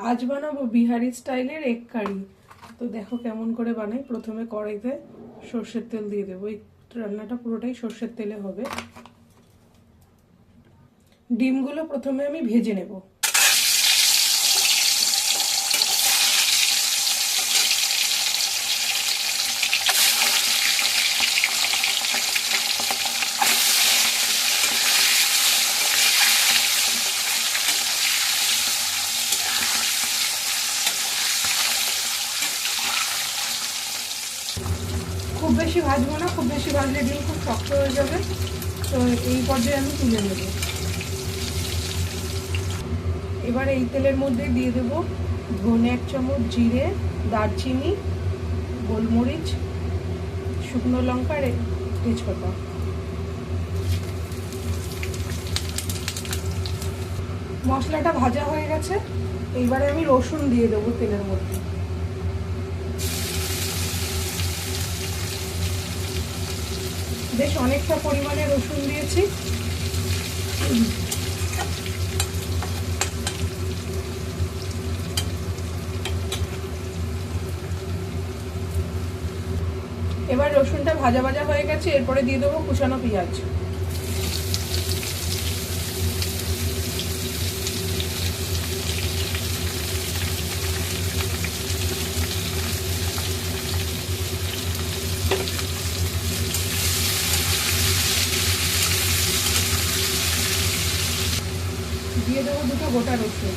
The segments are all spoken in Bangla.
আজ বানাবো বিহারি স্টাইলের এগ কারি। তো দেখো কেমন করে বানাই। প্রথমে কড়াইতে সর্ষের তেল দিয়ে দেবো। এই রান্নাটা পুরোটাই সর্ষের তেলে হবে। ডিমগুলো প্রথমে আমি ভেজে নেব। খুব বেশি ভাজবো না, খুব বেশি ভাজলে ডিম খুব শক্ত হয়ে যাবে। তো এই পর্যায়ে আমি তুলে নেব। এবার এই তেলের মধ্যে দিয়ে দেব ধনে 1 চামচ, জিরে, দারচিনি, গোলমরিচ, শুকনো লঙ্কা আর তেজপাতা। মশলাটা ভাজা হয়ে গেছে। এইবারে আমি রসুন দিয়ে দেবো তেলের মধ্যে। বেশ অনেকটা পরিমাণে রসুন দিয়েছি। এবার রসুনটা ভাজা ভাজা হয়ে গেছে। এরপরে দিয়ে দেবো কুচানো পেঁয়াজ। দিয়ে দেবো 2টো গোটা রসুন।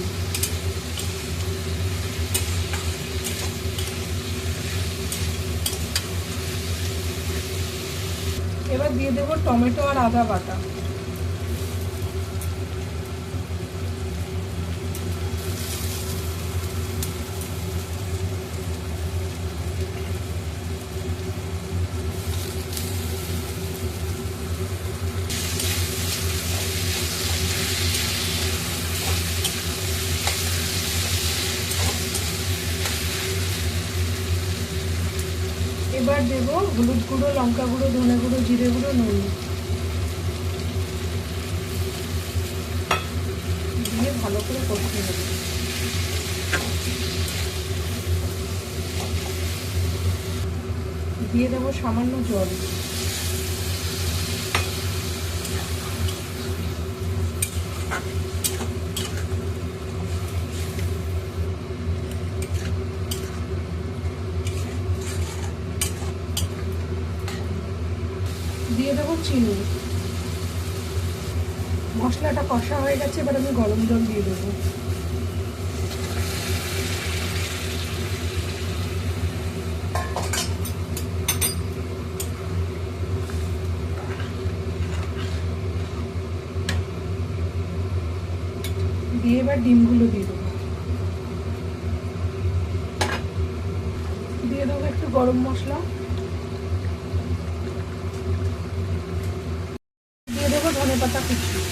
এবার দিয়ে দেবো টমেটো আর আদা বাটা। এবার দেব হলুদ গুঁড়ো, লঙ্কা গুঁড়ো, ধনে গুঁড়ো, জিরে গুঁড়ো, নুন দিয়ে ভালো করে কষিয়ে নেব। দিয়ে দেবো সামান্য জল। দিয়ে দেবো চিনি। মশলাটা কষা হয়ে গেছে। এবার আমি গরম জল দিয়ে দেবো। দিয়ে এবার ডিমগুলো দিয়ে দেবো। দিয়ে দেবো একটু গরম মশলা। দিয়ে দেবো ধনেপাতা কুচি।